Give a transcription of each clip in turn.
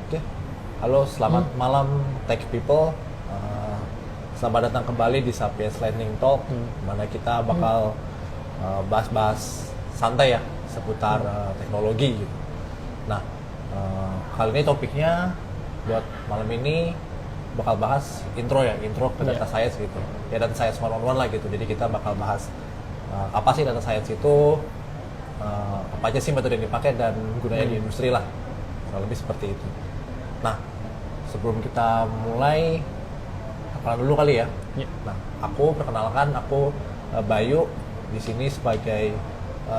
Oke, halo, selamat malam Tech People. Selamat datang kembali di Sapiens Lightning Talk, mana kita bakal bahas-bahas santai ya seputar teknologi gitu. Nah, kali ini topiknya buat malam ini bakal bahas intro ke data science gitu. Ya, data science 101 lah gitu. Jadi kita bakal bahas apa sih data science itu, apa aja sih metode yang dipakai dan gunanya di industri lah. Kurang lebih seperti itu. Nah, sebelum kita mulai, kenalan dulu kali ya. Nah, aku perkenalkan, aku Bayu di sini sebagai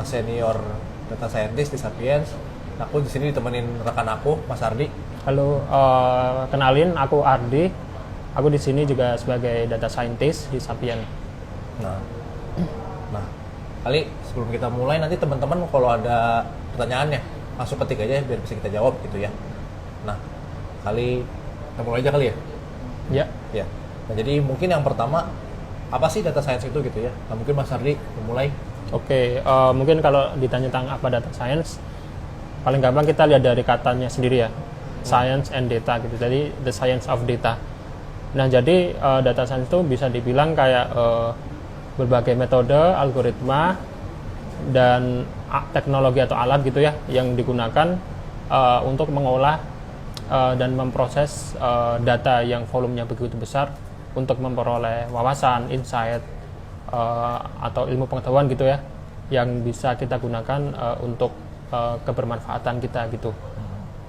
senior data scientist di Sapiens. Aku di sini ditemenin rekan aku, Mas Ardi. Halo, kenalin aku Ardi. Aku di sini juga sebagai data scientist di Sapiens. Nah, kali sebelum kita mulai nanti teman-teman kalau ada pertanyaannya masuk ketik aja biar bisa kita jawab gitu ya. Nah, kali kita mulai aja kali ya. Ya. Nah, jadi mungkin yang pertama apa sih data science itu gitu ya? Nah, mungkin Mas Ardi mulai. Oke, mungkin kalau ditanya tentang apa data science, paling gampang kita lihat dari katanya sendiri ya, science and data gitu. Jadi the science of data. Nah, jadi data science itu bisa dibilang kayak berbagai metode, algoritma, dan teknologi atau alat gitu ya yang digunakan untuk mengolah dan memproses data yang volumenya begitu besar untuk memperoleh wawasan, insight, atau ilmu pengetahuan gitu ya yang bisa kita gunakan untuk kebermanfaatan kita gitu.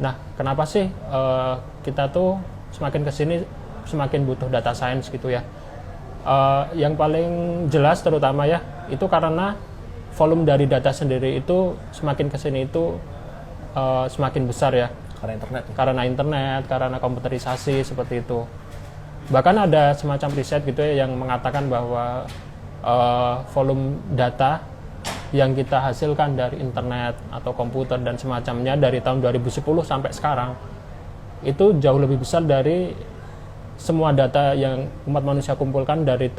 Nah, kenapa sih kita tuh semakin kesini semakin butuh data science gitu ya? Yang paling jelas terutama ya itu karena volume dari data sendiri itu semakin kesini itu semakin besar ya. Karena internet, karena komputerisasi seperti itu. Bahkan ada semacam riset gitu ya yang mengatakan bahwa volume data yang kita hasilkan dari internet atau komputer dan semacamnya dari tahun 2010 sampai sekarang itu jauh lebih besar dari semua data yang umat manusia kumpulkan dari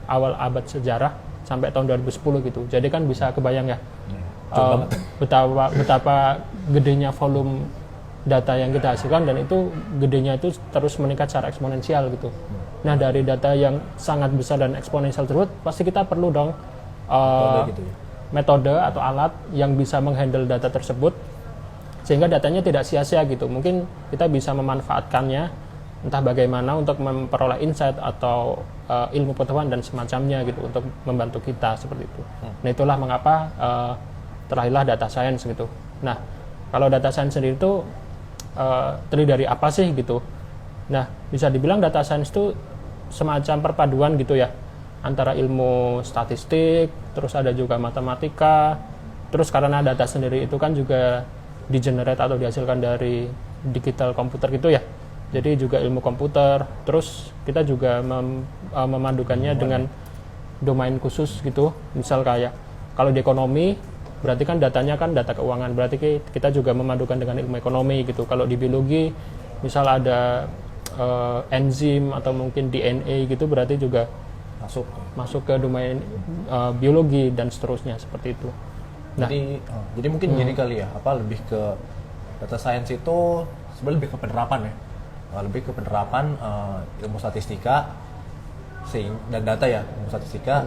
awal abad sejarah sampai tahun 2010 gitu. Jadi kan bisa kebayang ya betapa gedenya volume data yang kita hasilkan, dan itu gedenya itu terus meningkat secara eksponensial gitu. Nah, dari data yang sangat besar dan eksponensial tersebut pasti kita perlu dong metode atau alat yang bisa menghandle data tersebut sehingga datanya tidak sia-sia gitu. Mungkin kita bisa memanfaatkannya entah bagaimana untuk memperoleh insight atau ilmu pengetahuan dan semacamnya gitu untuk membantu kita seperti itu. Nah, itulah mengapa terlahirlah data science gitu. Nah, kalau data science sendiri itu terdiri dari apa sih gitu. Nah, bisa dibilang data science itu semacam perpaduan gitu ya antara ilmu statistik, terus ada juga matematika, terus karena data sendiri itu kan juga di-generate atau dihasilkan dari digital komputer gitu ya. Jadi juga ilmu komputer, terus kita juga memadukannya dengan domain khusus gitu. Misal kayak kalau di ekonomi berarti kan datanya kan data keuangan, berarti kita juga memadukan dengan ilmu ekonomi gitu. Kalau di biologi misal ada enzim atau mungkin DNA gitu, berarti juga masuk ke domain biologi dan seterusnya seperti itu. Nah, jadi mungkin gini kali ya, lebih ke data science itu sebenarnya lebih ke penerapan ya. Lebih ke penerapan ilmu statistika dan data ya, ilmu statistika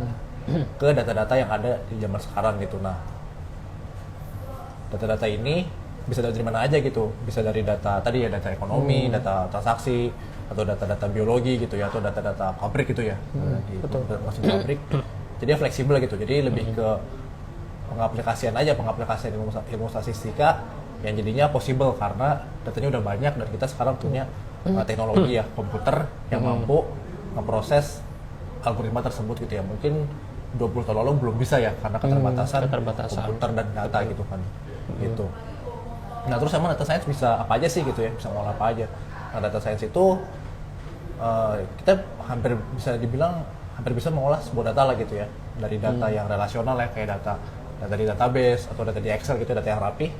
ke data-data yang ada di zaman sekarang gitu. Nah, data-data ini bisa dari mana aja gitu, bisa dari data tadi ya, data ekonomi, data transaksi, atau data-data biologi gitu ya, atau data-data pabrik gitu ya, betul. Mesin pabrik. Jadi fleksibel gitu, jadi lebih ke pengaplikasian ilmu statistika yang jadinya possible karena datanya udah banyak dan kita sekarang punya teknologi ya, komputer yang mampu memproses algoritma tersebut gitu ya. Mungkin 20 tahun lalu belum bisa ya karena keterbatasan komputer dan data gitu kan. Gitu. Nah, terus emang data science bisa apa aja sih gitu ya, bisa ngolah apa aja. Nah, data science itu kita hampir bisa mengolah sebuah data lah gitu ya, dari data yang relasional ya, kayak data di database atau data di Excel gitu, data yang rapi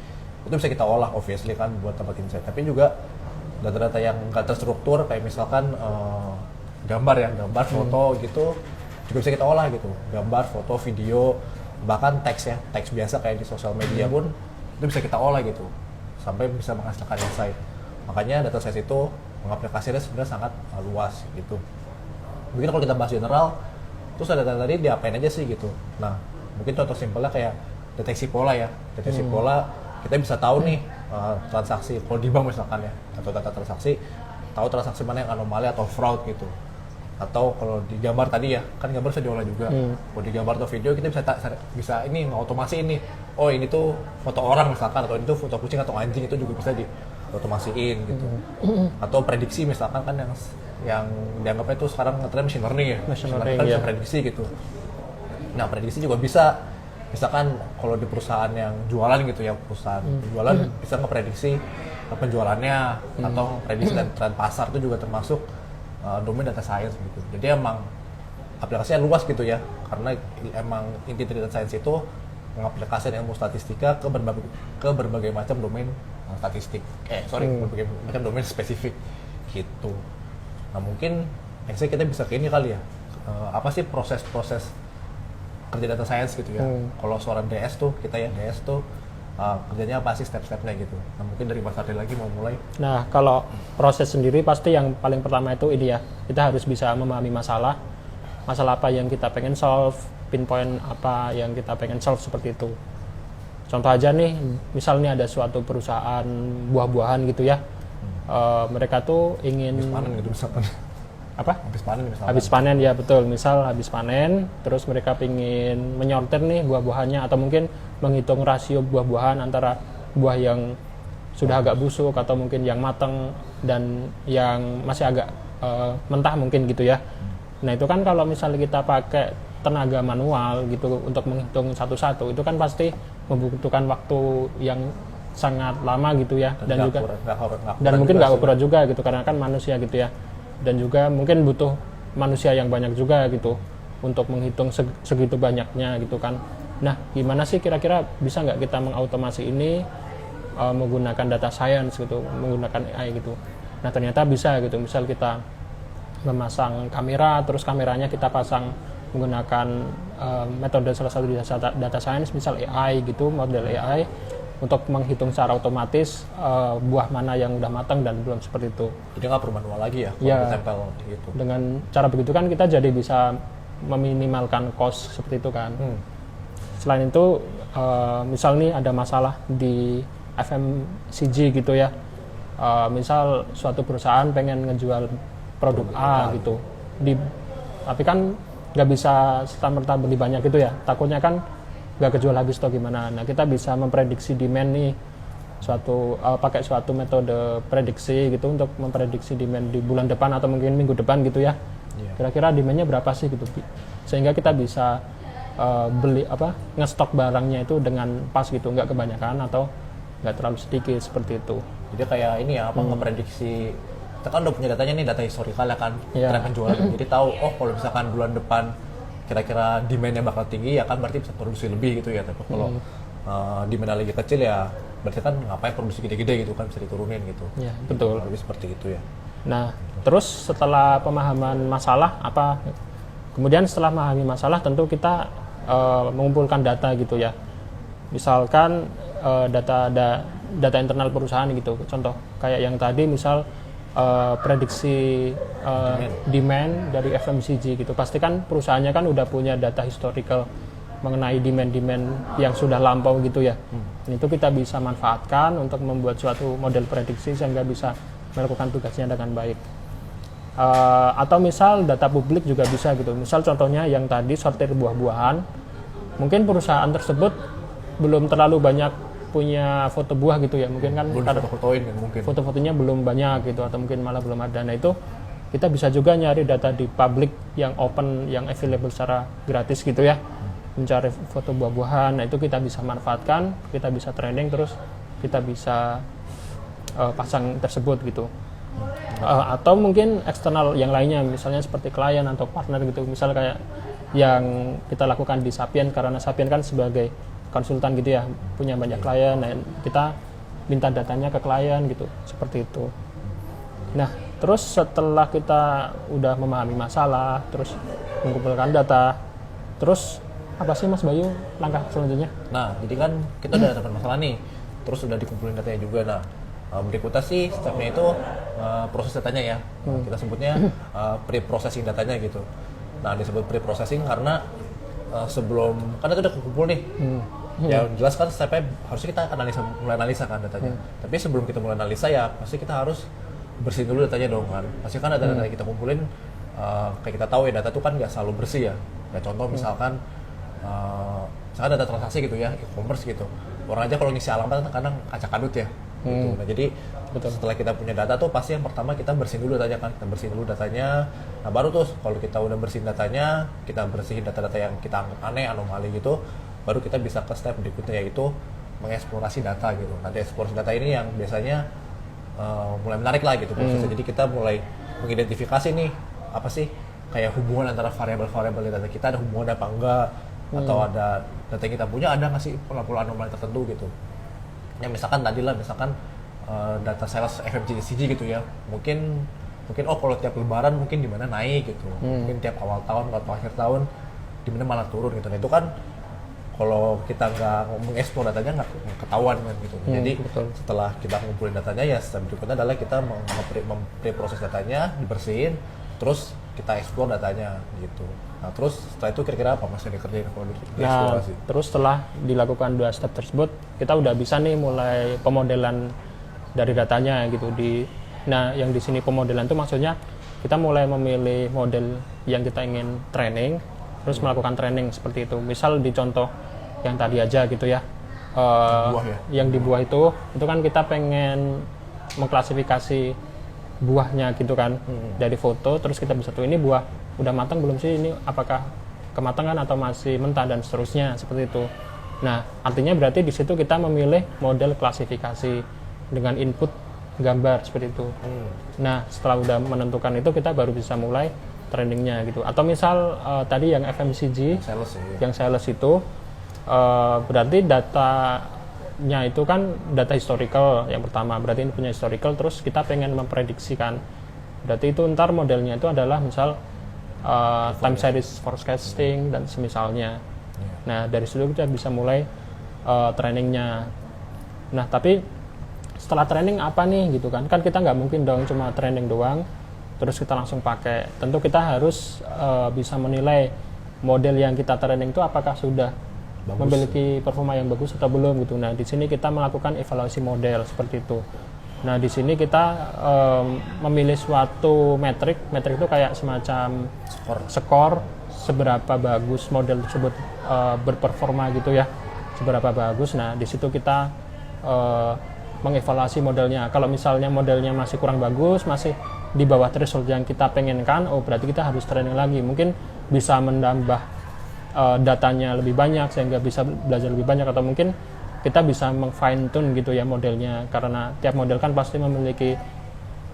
itu bisa kita olah obviously kan buat dapat insight. Tapi juga data-data yang nggak terstruktur kayak misalkan gambar foto gitu juga bisa kita olah gitu, gambar, foto, video, bahkan teks biasa kayak di sosial media pun itu bisa kita olah gitu sampai bisa menghasilkan insight. Makanya data science itu pengaplikasiannya sebenarnya sangat luas gitu. Mungkin kalau kita bahas general, terus ada data tadi diapain aja sih gitu. Nah, mungkin contoh simpelnya kayak deteksi pola ya. Deteksi pola, kita bisa tahu nih transaksi, kalau di bank misalkan ya, atau data transaksi, tahu transaksi mana yang anomali atau fraud gitu. Atau kalau di gambar tadi ya, kan gambar bisa diolah juga. Kalau di gambar atau video kita bisa ini otomasi ini. Oh ini tuh foto orang misalkan, atau ini tuh foto kucing atau anjing, itu juga bisa diotomasiin gitu. Atau prediksi misalkan kan yang dianggapnya itu sekarang ngetren machine learning ya. Machine Kan learning, bisa ya. prediksi gitu. Nah prediksi juga bisa, misalkan kalau di perusahaan yang jualan gitu ya, perusahaan jualan bisa ngeprediksi penjualannya atau prediksi dan tren pasar, itu juga termasuk domain data science gitu. Jadi emang aplikasinya luas gitu ya, karena emang inti dari data science itu mengaplikasikan ilmu statistika ke berbagai macam domain statistik. Berbagai macam domain spesifik gitu. Nah mungkin nextnya kita bisa ke ini kali ya, apa sih proses-proses kerja data science gitu ya. Kalau seorang DS tuh, kita ya DS tuh kerjanya apa sih step-stepnya gitu. Nah mungkin dari Mas Ardi lagi mau mulai. Nah, kalau proses sendiri pasti yang paling pertama itu ini ya, kita harus bisa memahami masalah apa yang kita pengen solve, pinpoint apa yang kita pengen solve seperti itu. Contoh aja nih, misalnya ada suatu perusahaan buah-buahan gitu ya, mereka tuh ingin Habis panen gitu misalkan. apa? Habis panen misalkan. Habis panen ya betul, misal habis panen, terus mereka ingin menyortir nih buah-buahannya atau mungkin menghitung rasio buah-buahan antara buah yang sudah agak busuk atau mungkin yang matang dan yang masih agak mentah mungkin gitu ya. Nah itu kan kalau misalnya kita pakai tenaga manual gitu untuk menghitung satu-satu, itu kan pasti membutuhkan waktu yang sangat lama gitu ya, dan juga dan mungkin nggak akurat juga gitu karena kan manusia gitu ya, dan juga mungkin butuh manusia yang banyak juga gitu untuk menghitung segitu banyaknya gitu kan. Nah gimana sih kira-kira bisa nggak kita mengautomasi ini menggunakan data science gitu, menggunakan AI gitu. Nah ternyata bisa gitu, misal kita memasang kamera, terus kameranya kita pasang menggunakan metode salah satu data science, misal AI gitu, model AI untuk menghitung secara otomatis buah mana yang udah matang dan belum, seperti itu. Jadi nggak perlu manual lagi ya, Ya, ditempel gitu. dengan cara begitu kan kita jadi bisa meminimalkan cost seperti itu kan. Selain itu, misal nih ada masalah di FMCG gitu ya, misal suatu perusahaan pengen ngejual produk A gitu, tapi kan nggak bisa serta-merta beli banyak gitu ya, takutnya kan nggak kejual habis atau gimana. Nah kita bisa memprediksi demand nih, pakai suatu metode prediksi gitu untuk memprediksi demand di bulan depan atau mungkin minggu depan gitu ya. Kira-kira demandnya berapa sih gitu, sehingga kita bisa ngestok barangnya itu dengan pas gitu, nggak kebanyakan atau nggak terlalu sedikit, seperti itu. Jadi kayak ini ya, ngeprediksi, kita kan udah punya datanya nih, data historikal ya kan, tren penjualan. Jadi tahu, oh kalau misalkan bulan depan kira-kira demand-nya bakal tinggi ya kan, berarti bisa produksi lebih gitu ya. Tapi kalau demand lagi kecil ya berarti kan ngapain produksi gede-gede gitu kan, bisa diturunin gitu. Ya, betul. Lebih seperti itu ya. Nah, terus setelah pemahaman masalah kemudian setelah memahami masalah tentu kita mengumpulkan data gitu ya. Misalkan data internal perusahaan gitu. Contoh kayak yang tadi, misal prediksi demand dari FMCG gitu. Pasti kan perusahaannya kan udah punya data historical mengenai demand yang sudah lampau gitu ya. Dan itu kita bisa manfaatkan untuk membuat suatu model prediksi sehingga bisa melakukan tugasnya dengan baik. Atau misal data publik juga bisa gitu. Misal contohnya yang tadi sortir buah-buahan, mungkin perusahaan tersebut belum terlalu banyak punya foto buah gitu ya, mungkin kan belum karena fotoin kan mungkin. foto-fotonya belum banyak gitu, atau mungkin malah belum ada. Nah itu kita bisa juga nyari data di publik yang open, yang available secara gratis gitu ya, mencari foto buah-buahan. Nah itu kita bisa manfaatkan, kita bisa training, terus kita bisa pasang tersebut gitu. Atau mungkin eksternal yang lainnya, misalnya seperti klien atau partner gitu, misal kayak yang kita lakukan di Sapien, karena Sapien kan sebagai konsultan gitu ya, punya banyak klien, nah kita minta datanya ke klien gitu, seperti itu. Nah terus setelah kita udah memahami masalah, terus mengumpulkan data, terus apa sih Mas Bayu langkah selanjutnya? Nah jadi kan kita udah dapat masalah nih, terus udah dikumpulin datanya juga. Nah Berikutnya sih stepnya itu proses datanya ya. Kita sebutnya pre-processing datanya gitu. Nah, disebut pre-processing karena sebelum kan itu udah kumpul nih. Ya jelas kan stepnya harusnya kita mulai analisa kan datanya. Tapi sebelum kita mulai analisa ya pasti kita harus bersihin dulu datanya dong kan. Pasti kan data-data yang kita kumpulin kayak kita tahu ya data itu kan nggak selalu bersih ya. Kayak contoh misalkan data transaksi gitu ya, e-commerce gitu. Orang aja kalau ngisi alamat kan kadang acak adut ya. Gitu. Nah, jadi setelah kita punya data tuh pasti yang pertama kita bersihin dulu datanya kan. Kita bersihin dulu datanya. Nah, baru tuh kalau kita udah bersihin datanya, kita bersihin data-data yang kita anggap aneh, anomali gitu, baru kita bisa ke step berikutnya yaitu mengeksplorasi data gitu. Nanti eksplorasi data ini yang biasanya mulai menarik lah gitu prosesnya. Jadi kita mulai mengidentifikasi nih apa sih kayak hubungan antara variabel-variabel di data kita, ada hubungan apa enggak, atau ada data yang kita punya ada nggak sih pola-pola anomali tertentu gitu. Ya misalkan tadi lah, misalkan data sales FMCG gitu ya, mungkin kalau tiap lebaran mungkin di mana naik gitu, mungkin tiap awal tahun atau akhir tahun di mana malah turun gitu. Nah itu kan kalau kita nggak mengeksplor datanya nggak ketahuan kan gitu. Jadi setelah kita ngumpulin datanya ya step berikutnya adalah kita memproses datanya, dibersihin, terus kita eksplor datanya gitu. Nah terus setelah itu kira-kira apa mas yang dikerjain kalau di eksplorasi? Terus setelah dilakukan 2 step tersebut, kita udah bisa nih mulai pemodelan dari datanya gitu. Nah yang di sini pemodelan itu maksudnya kita mulai memilih model yang kita ingin training, terus melakukan training seperti itu. Misal di contoh yang tadi aja gitu ya, Buah ya? yang di buah itu kan kita pengen mengklasifikasi buahnya gitu kan, dari foto, terus kita bisa tahu ini buah udah matang belum sih, ini apakah kematangan atau masih mentah dan seterusnya seperti itu. Nah artinya berarti di situ kita memilih model klasifikasi dengan input gambar seperti itu. Nah setelah udah menentukan itu kita baru bisa mulai trainingnya gitu. Atau misal tadi yang FMCG, yang sales itu berarti datanya itu kan data historical yang pertama, berarti ini punya historical, terus kita pengen memprediksikan, berarti itu ntar modelnya itu adalah misal time series forecasting dan semisalnya. Nah dari situ kita bisa mulai trainingnya. Nah tapi setelah training apa nih gitu kan kita nggak mungkin dong cuma training doang terus kita langsung pakai. Tentu kita harus bisa menilai model yang kita training itu apakah sudah memiliki performa yang bagus atau belum gitu. Nah di sini kita melakukan evaluasi model seperti itu. Nah di sini kita memilih suatu metrik itu kayak semacam skor seberapa bagus model tersebut berperforma gitu ya, seberapa bagus. Nah di situ kita mengevaluasi modelnya. Kalau misalnya modelnya masih kurang bagus, masih di bawah threshold yang kita pengenkan, oh berarti kita harus training lagi. Mungkin bisa menambah datanya lebih banyak sehingga bisa belajar lebih banyak, atau mungkin kita bisa meng-fine tune gitu ya modelnya, karena tiap model kan pasti memiliki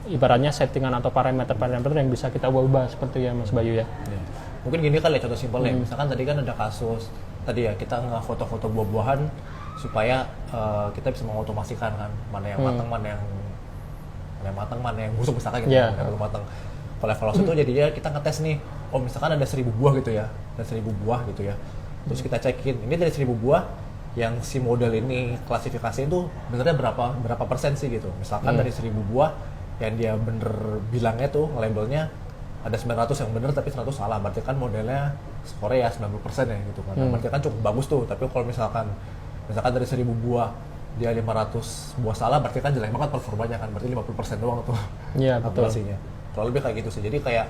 ibaratnya settingan atau parameter-parameter yang bisa kita ubah seperti ya Mas Bayu ya. Mungkin gini kali ya contoh simpelnya, misalkan tadi kan ada kasus tadi ya kita nge-foto-foto buah-buahan supaya kita bisa mengotomasikan kan mana yang matang, mana yang busuk misalkan gitu, yang belum matang. Kalau evaluasi itu jadinya kita ngetes nih, oh misalkan ada 1000 buah gitu ya, terus kita cekin ini dari 1000 buah yang si model ini klasifikasi itu benernya berapa persen sih gitu. Misalkan dari 1000 buah yang dia bener bilangnya tuh labelnya ada 900 yang bener tapi 100 salah, berarti kan modelnya skornya ya 90% ya gitu kan. Berarti kan cukup bagus tuh. Tapi kalau misalkan dari 1000 buah dia 500 buah salah, berarti kan jelek banget performanya kan, berarti 50% doang tuh. Iya betul. Kalau lebih kayak gitu sih. Jadi kayak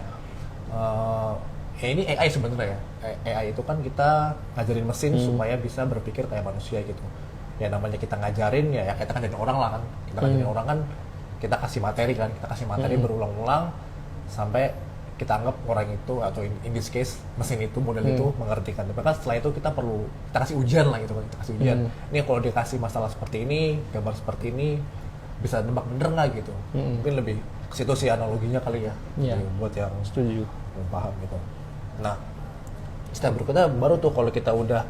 ini AI sebenarnya ya. AI itu kan kita ngajarin mesin supaya bisa berpikir kayak manusia gitu. Ya namanya kita ngajarin ya kita ngajarin orang lah kan. Kita ngajarin orang kan, kita kasih materi berulang-ulang sampai kita anggap orang itu, atau in this case mesin itu, model itu mengerti kan. Tapi kan setelah itu kita kasih ujian lah gitu kan. Kita kasih ujian. Ini kalau dikasih masalah seperti ini, gambar seperti ini, bisa nebak bener nggak gitu. Mungkin lebih ke situ sih analoginya kali ya. Jadi, buat yang setuju, belum paham gitu. Nah, step berikutnya baru tuh kalau kita udah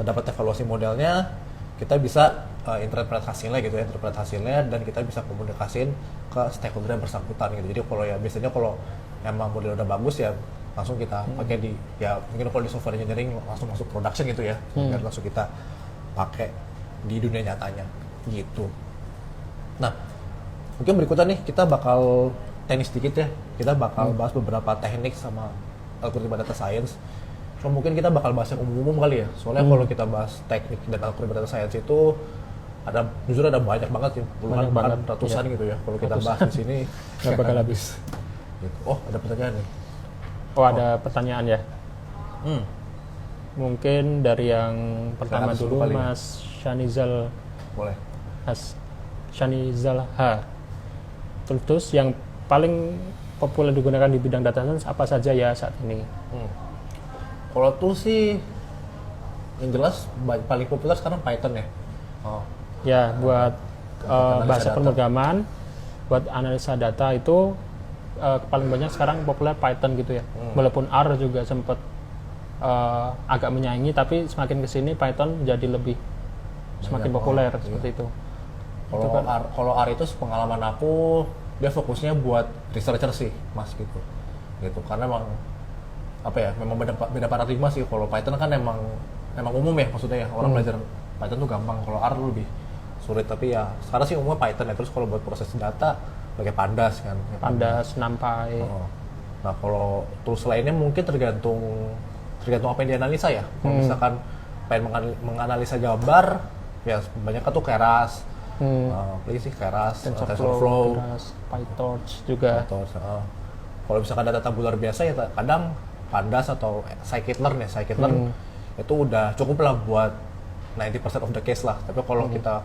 dapat evaluasi modelnya, kita bisa interpret hasilnya dan kita bisa komunikasiin ke stakeholder yang bersangkutan gitu. Jadi kalau ya biasanya kalau emang model udah bagus ya langsung kita pakai mungkin kalau di software engineering langsung masuk production gitu ya, biar langsung kita pakai di dunia nyatanya gitu. Nah Mungkin berikutnya nih kita bakal teknis sedikit ya. Kita bakal bahas beberapa teknik sama algoritma data science. So mungkin kita bakal bahas yang umum-umum kali ya. Soalnya kalau kita bahas teknik dan algoritma data science itu jujur ada banyak banget ya, puluhan bahkan ratusan gitu ya. Kalau kita bahas di sini nggak bakal habis. Gitu. Oh, ada pertanyaan nih. Oh, ada pertanyaan ya. Mungkin dari yang pertama dulu, Mas Shanizal. Boleh. Mas Shanizal H. Terus yang paling populer digunakan di bidang data science apa saja ya saat ini? Kalau tool sih yang jelas paling populer sekarang Python ya. Ya, buat bahasa pemrograman, buat analisa data itu paling banyak sekarang populer Python gitu ya. Walaupun R juga sempat agak menyaingi, tapi semakin kesini Python jadi lebih semakin populer seperti itu. Kalau R itu pengalaman aku, dia fokusnya buat researcher sih, Mas gitu. Karena memang beda paradigma sih. Kalau Python kan emang umum ya, maksudnya ya orang belajar Python tuh gampang. Kalau R lebih sulit, tapi ya sekarang sih umumnya Python ya. Terus kalau buat proses data pakai Pandas kan. Pandas, NumPy. Nah kalau tools lainnya mungkin tergantung apa yang dianalisa ya. Kalau misalkan pengen menganalisa gambar, ya banyak kan tuh Keras. Apalagi sih Keras, TensorFlow, PyTorch juga. Kalau misalkan data tabular biasa ya kadang Pandas atau Scikit-learn ya. Scikit-learn itu udah cukup lah buat 90% of the case lah. Tapi kalau kita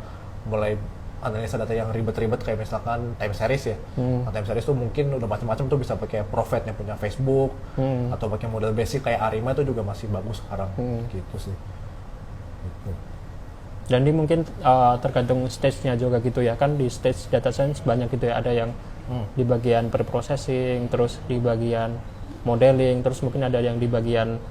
mulai analisa data yang ribet-ribet kayak misalkan time series ya. Nah, time series tuh mungkin udah macam-macam tuh, bisa pakai Prophet yang punya Facebook atau pakai model basic kayak Arima itu juga masih bagus sekarang. Gitu sih. Gitu. Dan ini mungkin tergantung stage-nya juga gitu ya, kan di stage data science banyak gitu ya, ada yang di bagian preprocessing, terus di bagian modeling, terus mungkin ada yang di bagian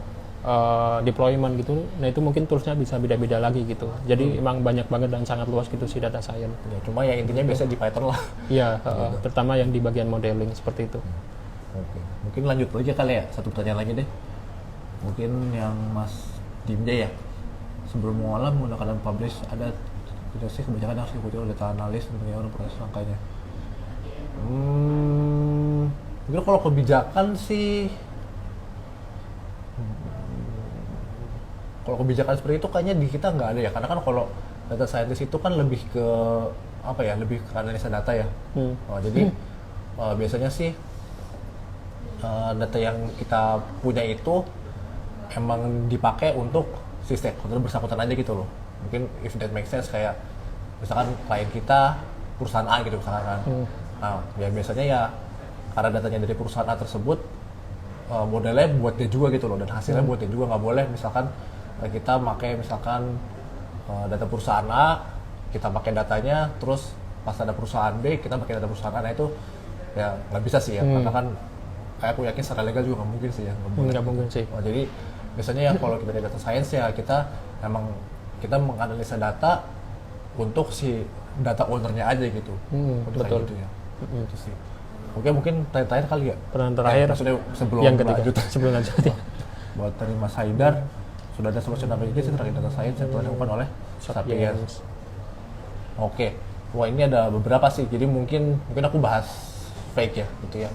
deployment gitu. Nah itu mungkin toolsnya bisa beda-beda lagi gitu. Jadi emang banyak banget dan sangat luas gitu sih data science. Ya, cuma ya intinya biasa di Python lah. Iya, terutama yang di bagian modeling seperti itu. Oke. Mungkin lanjut aja kali ya, satu pertanyaan lagi deh. Mungkin yang Mas Dimja ya. Sebelum mengolah menggunakan dan publish, ada tidak sih kebanyakan harus diikuti oleh data analis untuk mengenai proses rangkaiannya. Mungkin kalau kebijakan sih, kalau kebijakan seperti itu kayaknya di kita nggak ada ya, karena kan kalau data scientist itu kan lebih ke lebih ke analisa data ya. Jadi biasanya sih data yang kita punya itu emang dipakai untuk si stakeholder bersangkutan aja gitu loh. Mungkin if that makes sense, kayak misalkan klien kita perusahaan A gitu misalkan kan. Nah ya biasanya ya karena datanya dari perusahaan A tersebut, modelnya buat dia juga gitu loh, dan hasilnya buat dia juga. Nggak boleh misalkan kita pakai misalkan data perusahaan A, kita pakai datanya, terus pas ada perusahaan B kita pakai data perusahaan A. Nah itu ya nggak bisa sih ya, karena kan kayak aku yakin secara legal juga nggak mungkin sih ya. Nggak mungkin sih. Jadi biasanya ya kalau kita dari data science ya kita menganalisa data untuk si data ownernya aja gitu. Betul. Gitu ya. Itu sih. Oke, mungkin terakhir kali ya. Pertanyaan terakhir. Maksudnya sebelum yang ketiga. lanjut. Sebelum lanjut ya. Buat dari Mas Haidar, sudah ada solusi aplikasi terkait data science yang telah dilakukan oleh Sapiens. Oke. Wah, ini ada beberapa sih. Jadi mungkin aku bahas fake ya gitu ya.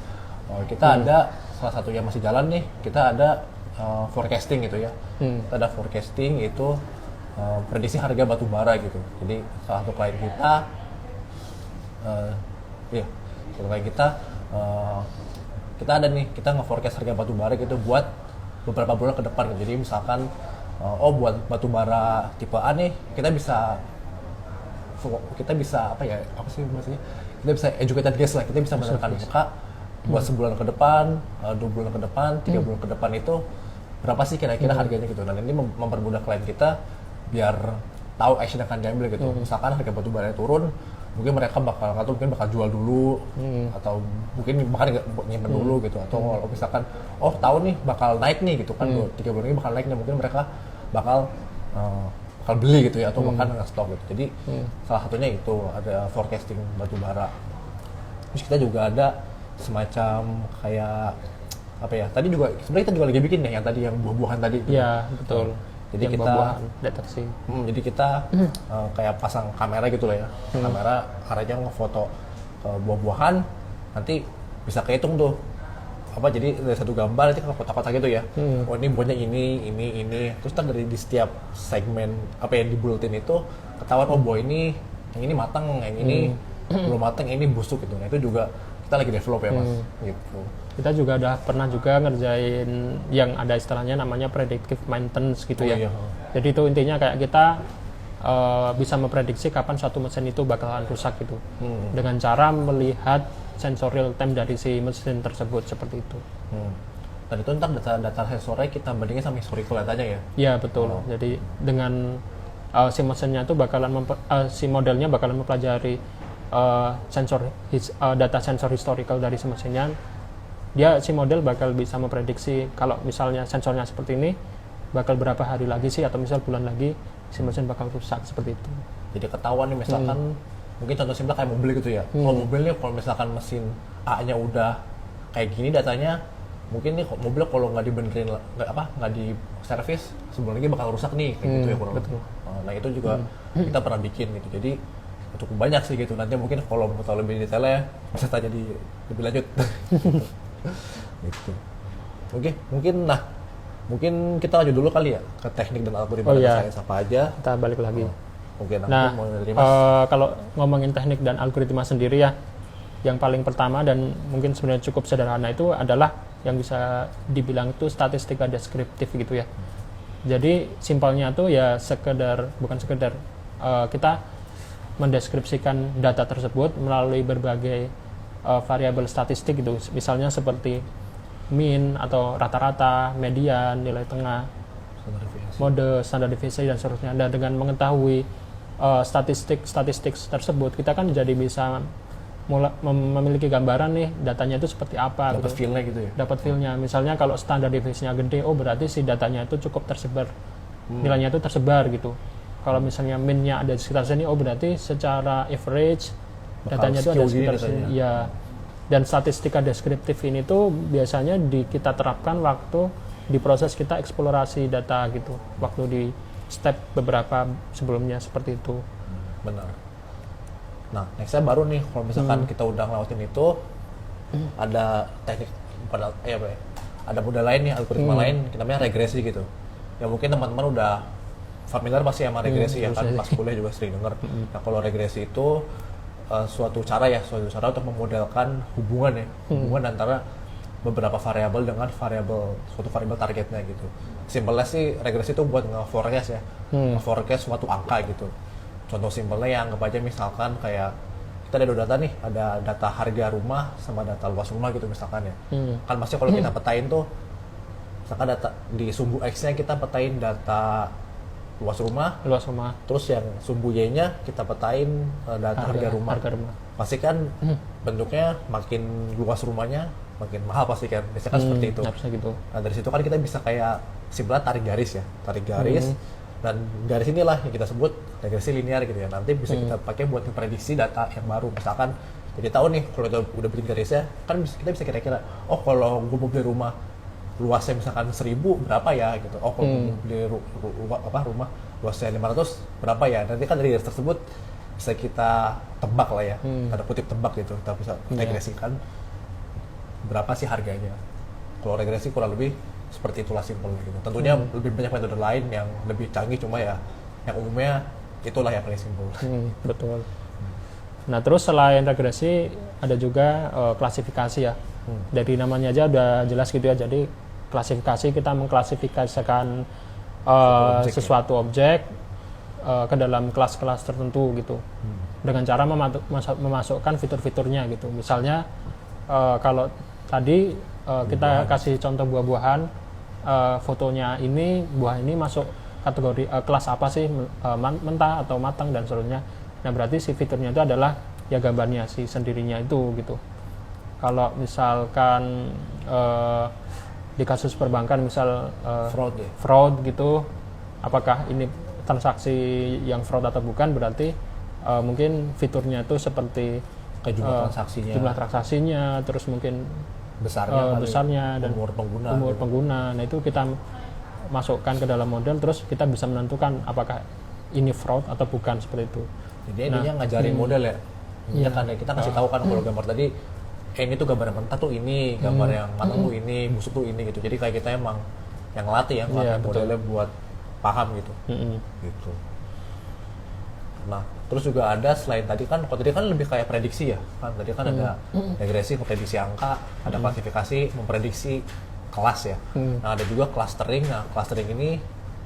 Kita ada salah satu yang masih jalan nih. Kita ada forecasting gitu ya. Kita ada forecasting itu prediksi harga batu bara gitu. Jadi salah satu klien kita kita ada nih, kita nge-forecast harga batu bara gitu buat beberapa bulan ke depan. Jadi misalkan buat batu bara tipe A nih kita bisa kita bisa educated guess lah, kita bisa menerka buat sebulan ke depan, 2 bulan ke depan, 3 bulan ke depan itu berapa sih kira-kira harganya gitu. Dan ini mempermudah klien kita biar tahu action yang akan diambil gitu. Misalkan harga batu bara turun, mungkin mereka bakal jual dulu, atau mungkin bahkan nyimpen dulu gitu. Atau kalau misalkan tahu nih bakal naik nih gitu kan, 3 bulan ini bakal naik nih, mungkin mereka bakal beli gitu ya, atau bahkan nge-stok gitu. Jadi salah satunya itu ada forecasting batu bara. Terus kita juga ada semacam kayak tadi juga sebenarnya kita juga lagi bikin ya yang tadi yang buah-buahan tadi. Iya, betul. Jadi yang kita buah-buahan, nanti bisa kehitung tuh apa, jadi dari satu gambar nanti ke kotak-kotak gitu ya. Oh ini buahnya ini, terus kan dari di setiap segmen apa yang dibulatin itu ketahuan, oh buah ini yang ini matang, yang ini belum matang, yang ini busuk gitu. Nah itu juga kita lagi develop ya mas, gitu. Kita juga udah pernah juga ngerjain yang ada istilahnya namanya predictive maintenance gitu ya. Iya. Jadi itu intinya kayak kita bisa memprediksi kapan suatu mesin itu bakalan rusak gitu, dengan cara melihat sensor real time dari si mesin tersebut seperti itu. Dan itu ntar data sensornya kita bandingin sama historical datanya ya? Iya betul. Jadi dengan si mesinnya itu bakalan si modelnya bakalan mempelajari data sensor historical dari si mesinnya. Si model bakal bisa memprediksi kalau misalnya sensornya seperti ini, bakal berapa hari lagi sih, atau misal bulan lagi si mesin bakal rusak seperti itu. Jadi ketahuan nih misalkan mungkin contoh simpel kayak mobil gitu ya. Kalau mobil nih, kalau misalkan mesin A-nya udah kayak gini datanya, mungkin nih mobil kalau nggak dibenerin, nggak di servis, sebulan lagi bakal rusak nih, kayak gitu ya kurang lebih. Nah itu juga kita pernah bikin gitu. Jadi cukup banyak sih gitu. Nanti mungkin kalau mau tahu lebih detailnya bisa tanya lebih lanjut. Gitu. Oke, mungkin kita lanjut dulu kali ya ke teknik dan algoritma data science apa aja. Kita balik lagi. Oke, nah, kalau ngomongin teknik dan algoritma sendiri ya, yang paling pertama dan mungkin sebenarnya cukup sederhana itu adalah yang bisa dibilang itu statistika deskriptif gitu ya. Jadi simpelnya tuh ya bukan sekedar kita mendeskripsikan data tersebut melalui berbagai variabel statistik gitu, misalnya seperti mean atau rata-rata, median, nilai tengah, mode, standar deviasi dan seterusnya. Dan dengan mengetahui statistik tersebut, kita kan jadi bisa memiliki gambaran nih datanya itu seperti apa. Dapat feel-nya gitu ya. Dapat feel-nya. Misalnya kalau standar deviasinya gede, oh berarti si datanya itu cukup tersebar, nilainya itu tersebar gitu. Kalau misalnya min-nya ada di sekitar sini, oh berarti secara average datanya itu ada sekitar sini. Ya. Dan statistika deskriptif ini tuh biasanya kita terapkan waktu di proses kita eksplorasi data gitu, waktu di step beberapa sebelumnya seperti itu. Benar. Nah, nextnya baru nih, kalau misalkan kita udah ngelawatin itu, ada teknik, ada model lain nih, algoritma lain, namanya regresi gitu. Ya mungkin teman-teman udah familiar pasti sama regresi ya kan, pas kuliah juga sering denger. Nah, kalau regresi itu suatu cara untuk memodelkan hubungan antara beberapa variabel dengan suatu variabel targetnya gitu. Simpelnya sih regresi itu buat nge-forecast ya, nge-forecast suatu angka gitu. Contoh simpelnya yang anggap aja misalkan kayak kita ada dua data nih, ada data harga rumah sama data luas rumah gitu misalkan ya. Kan pasti kalau kita petain tuh, misalkan data di sumbu X-nya kita petain data luas rumah, terus yang sumbu Y-nya kita petain data harga rumah. Pasti kan bentuknya makin luas rumahnya makin mahal pasti kan, biasanya kan seperti itu. Gitu. Nah dari situ kan kita bisa kayak simpelnya tarik garis, dan garis inilah yang kita sebut regresi linear gitu ya. Nanti bisa kita pakai buat memprediksi data yang baru. Misalkan jadi tahu nih kalau kita udah bikin garisnya, kan kita bisa kira-kira, oh kalau gue mau beli rumah luasnya misalkan 1.000 berapa ya gitu. Oh kalau mau beli rumah luasnya 500 berapa ya. Nanti kan dari garis tersebut bisa kita tebak lah ya, tanda kutip tebak gitu. Kita bisa regresikan berapa sih harganya. Kalau regresi kurang lebih seperti itulah simpelnya gitu. Tentunya lebih banyak metode lain yang lebih canggih, cuma ya yang umumnya itulah yang paling simpel. Betul. Nah terus selain regresi ada juga klasifikasi ya. Dari namanya aja udah jelas gitu ya. Jadi klasifikasi, kita mengklasifikasikan sesuatu objek ke dalam kelas-kelas tertentu gitu, dengan cara memasukkan fitur-fiturnya gitu. Misalnya kalau tadi kita kasih contoh buah-buahan, fotonya ini, buah ini masuk kategori kelas apa sih, mentah atau matang dan seterusnya. Nah berarti si fiturnya itu adalah ya gambarnya si sendirinya itu gitu. Kalau misalkan di kasus perbankan misal fraud gitu, apakah ini transaksi yang fraud atau bukan, berarti mungkin fiturnya itu seperti jumlah transaksinya, terus mungkin besarnya dan umur pengguna. Nah itu kita masukkan ke dalam model, terus kita bisa menentukan apakah ini fraud atau bukan, seperti itu. Jadi intinya ngajarin model ya, Ya kan ya, kita kasih tahu kan kalau gambar tadi ini tuh gambar yang mentah tuh ini, gambar yang matang tuh ini, busuk tuh ini gitu. Jadi kayak kita emang yang ngelatih ya, ngelatih modelnya buat paham gitu. Gitu. Nah, terus juga ada selain tadi kan, kalau tadi kan lebih kayak prediksi ya. Kan tadi kan ada regresi, memprediksi angka, ada klasifikasi, memprediksi kelas ya. Nah, ada juga clustering. Nah, clustering ini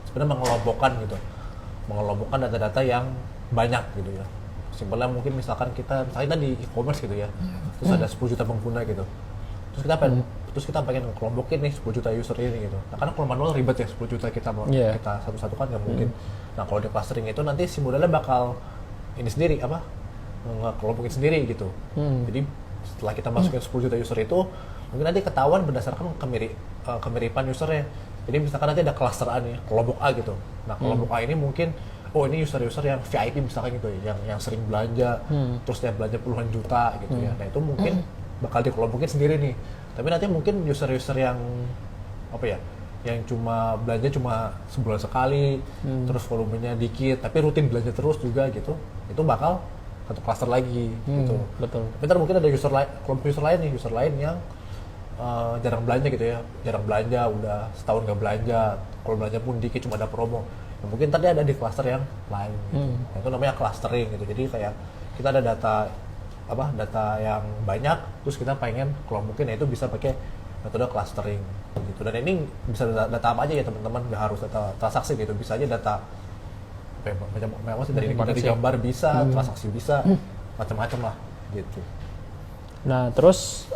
sebenarnya mengelompokkan gitu. Mengelompokkan data-data yang banyak gitu ya. Simpelnya mungkin misalkan kita tadi e-commerce gitu ya. Terus ada 10 juta pengguna gitu. Terus kita pengen kelompokin nih 10 juta user ini gitu. Nah, karena kalau manual ribet ya 10 juta kita kita satu-satu kan nggak mungkin. Nah, kalau di clustering itu nanti si modelnya bakal ini sendiri ngekelompokin sendiri gitu. Jadi setelah kita masukin 10 juta user itu mungkin nanti ketahuan berdasarkan kemiripan usernya. Jadi misalkan nanti ada cluster A nih, kelompok A gitu. Nah, kelompok A ini mungkin ini user-user yang VIP misalkan gitu ya, yang sering belanja, terus dia belanja puluhan juta gitu ya. Nah, itu mungkin bakal dikelompokin sendiri nih. Tapi nanti mungkin user-user yang yang cuma belanja cuma sebulan sekali, terus volumenya dikit, tapi rutin belanja terus juga gitu, itu bakal satu cluster lagi gitu. Betul. Tapi ntar mungkin ada kelompok user lain nih, user lain yang jarang belanja gitu ya, jarang belanja, udah setahun nggak belanja, kalau belanja pun dikit cuma ada promo. Nah, mungkin tadi ada di cluster yang lain gitu. Nah, itu namanya clustering gitu. Jadi kayak kita ada data yang banyak, terus kita pengen kelompokin, ya itu bisa pakai metode clustering gitu. Dan ini bisa data apa aja ya teman-teman, nggak harus data transaksi gitu, bisa aja data macam dari gambar bisa, transaksi bisa, macam-macam lah gitu. Nah, terus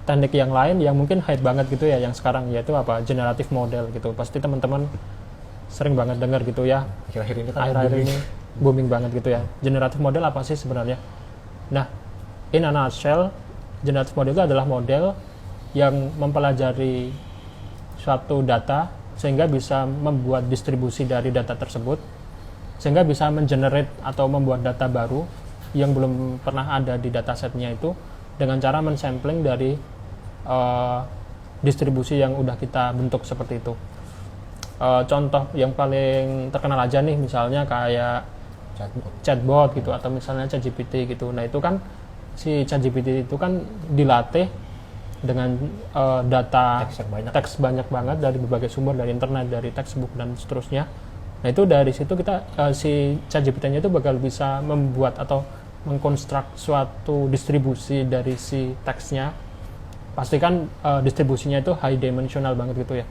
teknik yang lain yang mungkin hype banget gitu ya yang sekarang, yaitu generative model gitu. Pasti teman-teman sering banget dengar gitu ya. Akhir-akhir ini kan ini booming banget gitu ya. Generative model apa sih sebenarnya? Nah, in a nutshell, generative model itu adalah model yang mempelajari suatu data sehingga bisa membuat distribusi dari data tersebut, sehingga bisa mengenerate atau membuat data baru yang belum pernah ada di datasetnya itu dengan cara mensampling dari distribusi yang udah kita bentuk seperti itu. Contoh yang paling terkenal aja nih, misalnya kayak chatbot gitu, atau misalnya ChatGPT gitu. Nah, itu kan si ChatGPT itu kan dilatih dengan data teks banyak banget dari berbagai sumber, dari internet, dari textbook dan seterusnya. Nah, itu dari situ kita si ChatGPT-nya itu bakal bisa membuat atau mengkonstruk suatu distribusi dari si teksnya. Pastikan distribusinya itu high dimensional banget gitu ya,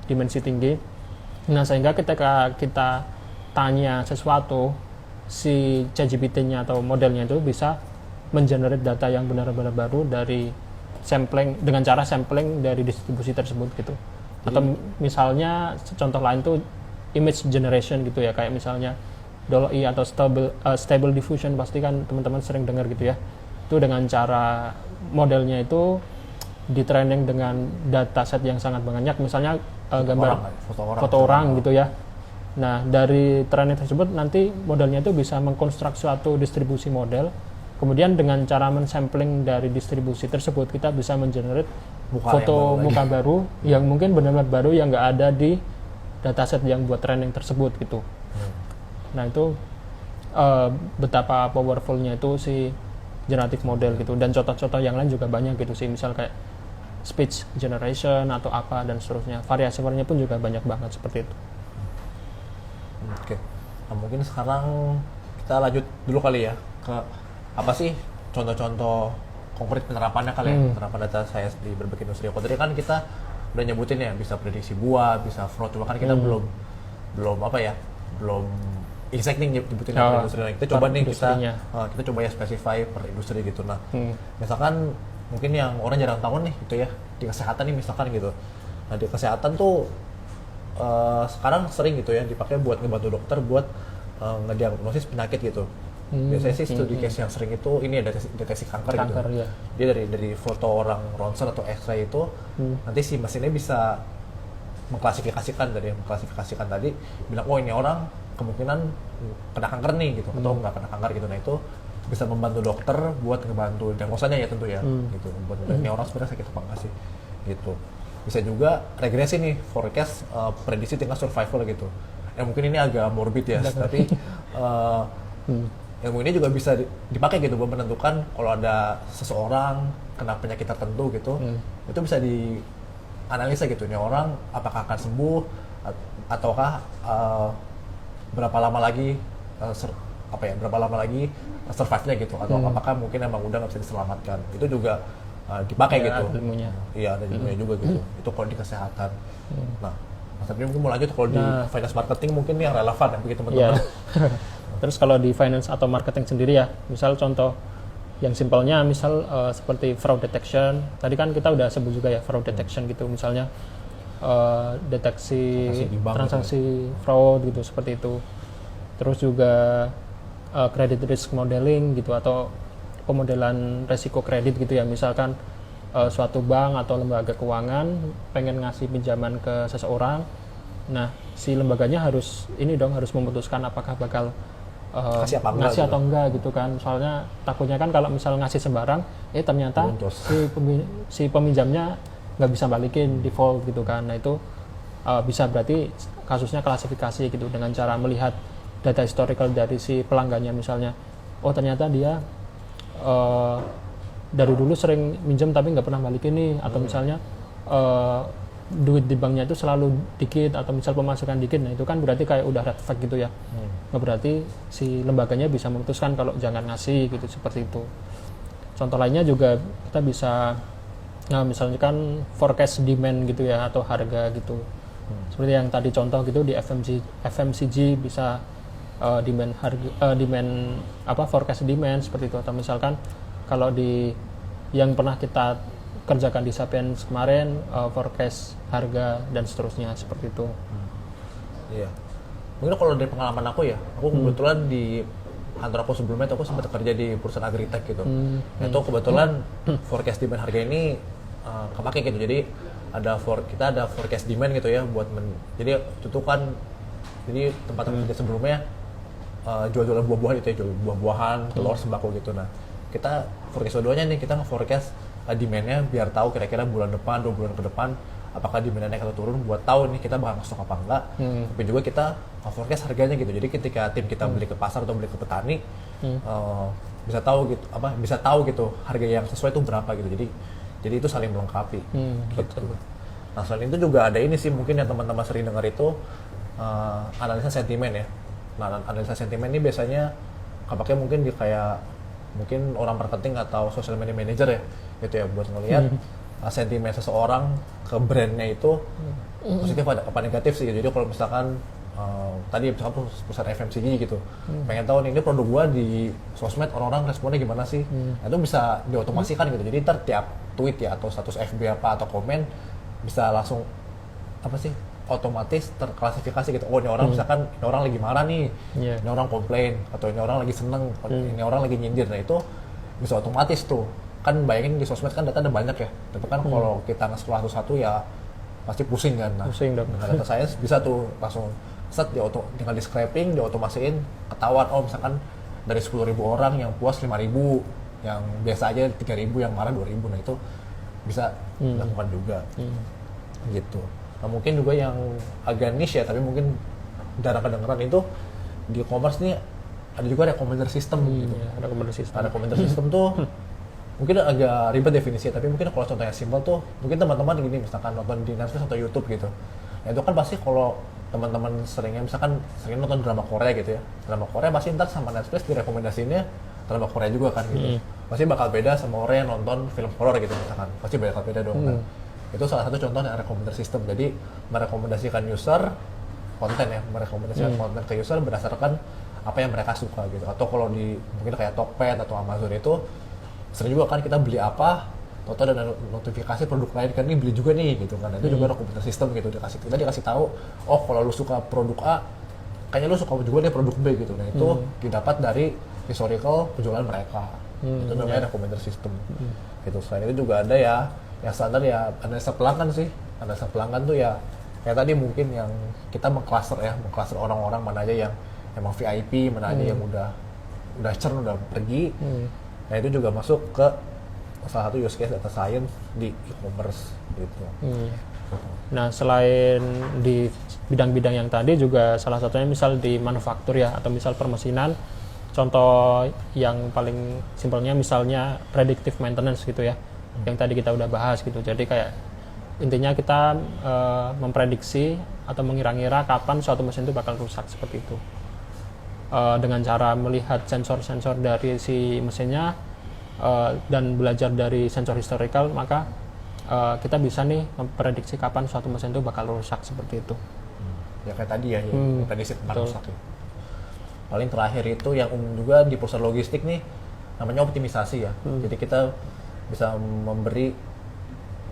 dimensi tinggi. Nah, sehingga ketika kita tanya sesuatu, si ChatGPT-nya atau modelnya itu bisa mengenerate data yang benar-benar baru dari sampling, dengan cara sampling dari distribusi tersebut gitu. Atau misalnya contoh lain tuh image generation gitu ya, kayak misalnya DALL-E atau stable diffusion, pasti kan teman-teman sering dengar gitu ya. Itu dengan cara modelnya itu di training dengan dataset yang sangat banyak, misalnya gambar foto orang gitu ya. Nah, dari training tersebut nanti modelnya itu bisa mengkonstruk suatu distribusi model. Kemudian dengan cara mensampling dari distribusi tersebut, kita bisa mengenerate foto muka baru yang mungkin benar-benar baru, yang nggak ada di dataset yang buat training tersebut gitu. Nah, itu betapa powerfulnya itu si generative model gitu. Dan contoh-contoh yang lain juga banyak gitu sih, misal kayak speech generation atau apa dan seterusnya. Variasi-variasinya pun juga banyak banget seperti itu. Oke. Nah, mungkin sekarang kita lanjut dulu kali ya ke apa sih contoh-contoh konkret penerapannya kali ya, penerapan data science di berbagai industri. Kalau tadi kan kita udah nyebutin ya, bisa prediksi buah, bisa fraud, cuma kan kita belum exact nih nyebutin per industri. Nah, kita coba nih kita coba ya specify per industri gitu. Nah, misalkan mungkin yang orang jarang tahu nih gitu ya, di kesehatan nih misalkan gitu. Nah, di kesehatan tuh sekarang sering gitu ya dipakai buat ngebantu dokter buat ngediagnosis penyakit gitu. Biasanya sih studi case yang sering itu ini ya deteksi kanker gitu. Ya. Dia dari foto orang ronsen atau X-ray itu nanti si mesinnya bisa mengklasifikasikan tadi bilang ini orang kemungkinan kena kanker nih gitu atau nggak kena kanker gitu. Nah, itu bisa membantu dokter buat ngebantu diagnosanya ya tentu ya gitu. Buat ini orang sebenarnya sakit apa enggak sih gitu. Bisa juga regresi nih, forecast prediksi tingkat survival gitu. Ya mungkin ini agak morbid ya, tapi ilmu ini juga bisa dipakai gitu buat menentukan kalau ada seseorang kena penyakit tertentu gitu, itu bisa dianalisa gitu, ini orang apakah akan sembuh ataukah berapa lama lagi berapa lama lagi survive-nya gitu, atau apakah mungkin emang udah nggak bisa diselamatkan, itu juga dipakai gitu. Ilmunya. Iya, ada ilmunya juga gitu. Itu kalau di kesehatan. Nah, Mas Adri mungkin mau lanjut kalau di finance marketing mungkin yang relevan ya begitu teman-teman. Iya. Terus kalau di finance atau marketing sendiri ya, misal contoh yang simpelnya misal seperti fraud detection. Tadi kan kita udah sebut juga ya fraud detection gitu, misalnya deteksi transaksi fraud gitu seperti itu. Terus juga credit risk modeling gitu, atau pemodelan resiko kredit gitu ya, misalkan suatu bank atau lembaga keuangan pengen ngasih pinjaman ke seseorang, nah si lembaganya harus memutuskan apakah bakal ngasih atau enggak gitu kan, soalnya takutnya kan kalau misal ngasih sembarang ternyata si peminjamnya nggak bisa balikin, default gitu kan. Nah itu bisa berarti kasusnya klasifikasi gitu dengan cara melihat data historical dari si pelanggannya, misalnya ternyata dia dari dulu sering minjem tapi nggak pernah balikin nih, atau misalnya duit di banknya itu selalu dikit, atau misal pemasukan dikit. Nah itu kan berarti kayak udah red flag gitu ya. Nah, berarti si lembaganya bisa memutuskan kalau jangan ngasih gitu, seperti itu. Contoh lainnya juga kita bisa, nah misalnya kan forecast demand gitu ya, atau harga gitu. Seperti yang tadi contoh gitu di FMCG bisa demand forecast demand seperti itu. Atau misalkan kalau di yang pernah kita kerjakan di Sapiens kemarin, forecast harga dan seterusnya seperti itu. Iya. Mungkin kalau dari pengalaman aku ya, aku kebetulan di kantor aku sebelumnya aku sempat kerja di perusahaan agritech gitu. Itu kebetulan forecast demand harga ini kepake gitu. Jadi kita ada forecast demand gitu ya buat jadi itu kan, jadi tempat kerja sebelumnya jual-jualan buah-buahan gitu ya, jual buah-buahan, telur, sembako gitu. Nah, kita forecast keduanya nih, kita nge-forecast demand-nya biar tahu kira-kira bulan depan, 2 bulan ke depan apakah demand-nya naik atau turun, buat tahu nih kita bakal stok apa enggak. Tapi juga kita forecast harganya gitu. Jadi ketika tim kita beli ke pasar atau beli ke petani, bisa tahu gitu harga yang sesuai itu berapa gitu. Jadi itu saling melengkapi. Gitu. Nah, selain itu juga ada ini sih, mungkin yang teman-teman sering dengar itu analisa sentimen ya. Nah, analisa sentimen ini biasanya kepake mungkin di mungkin orang marketing atau social media manager ya, gitu ya, buat ngelihat sentimen seseorang ke brandnya itu positif apa negatif sih. Jadi kalau misalkan tadi misalkan perusahaan FMCG gitu, pengen tahu nih ini produk gua di sosmed orang-orang responnya gimana sih, nah, itu bisa diotomasikan gitu. Jadi tiap tweet ya atau status FB atau komen bisa langsung otomatis terklasifikasi gitu. Oh, ini orang misalkan ini orang lagi marah nih, ini orang komplain, atau ini orang lagi seneng, ini orang lagi nyindir. Nah itu bisa otomatis tuh. Kan bayangin di sosmed kan data ada banyak ya, tapi kan kalau kita nge-scroll satu-satu ya pasti pusing kan. Nah, pusing dong. Dengan data science bisa tuh langsung tinggal di scraping, diotomasiin, ketahuan misalkan dari 10.000 orang yang puas 5.000, yang biasa aja 3.000, yang marah 2.000. Nah itu bisa dilakukan juga gitu. Nah, mungkin juga yang agak niche ya, tapi mungkin jarang kedengeran itu di e-commerce nih ada juga recommender system gitu. Ya, recommender system tuh mungkin agak ribet definisinya, tapi mungkin kalau contohnya simpel tuh, mungkin teman-teman gini, misalkan nonton di Netflix atau YouTube gitu. Nah, itu kan pasti kalau teman-teman sering nonton drama Korea gitu ya. Drama Korea pasti ntar sama Netflix direkomendasiinnya drama Korea juga kan gitu. Pasti bakal beda sama orang yang nonton film horor gitu misalkan. Pasti bakal beda dong. Kan? Itu salah satu contoh dari recommender system. Jadi merekomendasikan user konten ya, merekomendasikan konten ke user berdasarkan apa yang mereka suka gitu. Atau kalau mungkin kayak Tokped atau Amazon itu sering juga kan kita beli apa, atau ada notifikasi produk lain kan, ini beli juga nih gitu kan. Itu juga recommender system gitu, kita dikasih tahu, oh kalau lu suka produk A, kayaknya lu suka juga nih produk B gitu. Nah itu didapat dari historical penjualan mereka. Itu namanya recommender system. Gitu. Selain itu juga ada ya yang standar ya analisa pelanggan sih. Analisa pelanggan tuh ya kayak tadi mungkin yang kita mengcluster orang-orang mana aja yang emang VIP, mana aja yang udah churn, udah pergi. Nah itu juga masuk ke salah satu use case data science di e-commerce gitu. Nah, selain di bidang-bidang yang tadi juga salah satunya misal di manufaktur ya, atau misal permesinan, contoh yang paling simpelnya misalnya predictive maintenance gitu ya, yang tadi kita udah bahas gitu. Jadi kayak intinya kita memprediksi atau mengira-ngira kapan suatu mesin itu bakal rusak seperti itu. Dengan cara melihat sensor-sensor dari si mesinnya dan belajar dari sensor historical, maka kita bisa nih memprediksi kapan suatu mesin itu bakal rusak seperti itu. Ya kayak tadi ya, yang prediksi tentang rusak ya. Paling terakhir itu yang umum juga di perusahaan logistik nih, namanya optimisasi ya. Jadi kita bisa memberi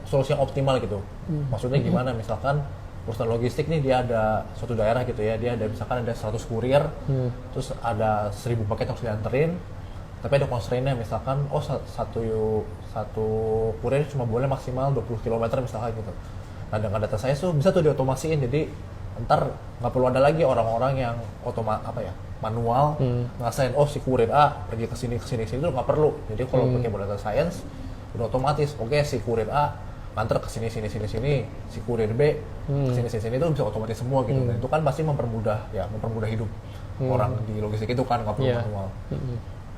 solusi yang optimal gitu. Maksudnya gimana? Misalkan perusahaan logistik nih dia ada suatu daerah gitu ya, dia ada misalkan ada 100 kurir, terus ada 1000 paket yang harus dianterin, tapi ada constraint-nya misalkan satu kurir cuma boleh maksimal 20 km misalkan gitu. Nah dengan data saya tuh bisa tuh diotomasiin, jadi ntar nggak perlu ada lagi orang-orang yang manual ngasain si kurir A pergi ke sini itu nggak perlu. Jadi kalau pakai data science udah otomatis, oke, si kurir A nganter ke sini, si kurir B ke sini itu bisa otomatis semua gitu. Dan itu kan pasti mempermudah hidup orang di logistik itu kan, nggak perlu manual.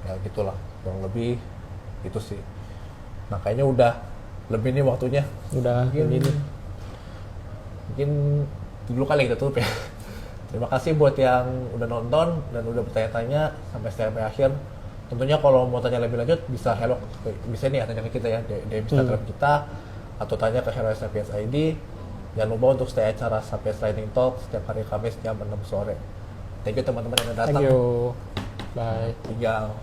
Ya gitulah, kurang lebih itu sih. Nah kayaknya udah lebih nih waktunya. Udah mungkin dulu kali kita tutup ya. Terima kasih buat yang udah nonton dan udah bertanya-tanya sampai akhir. Tentunya kalau mau tanya lebih lanjut bisa nih tanya ke kita ya di Instagram kita, atau tanya ke Hello Sapiens ID. Jangan lupa untuk stay acara Sapiens Training Talk setiap hari Kamis jam 6 sore. Thank you teman-teman yang udah datang. Thank you. Bye. Tinggal.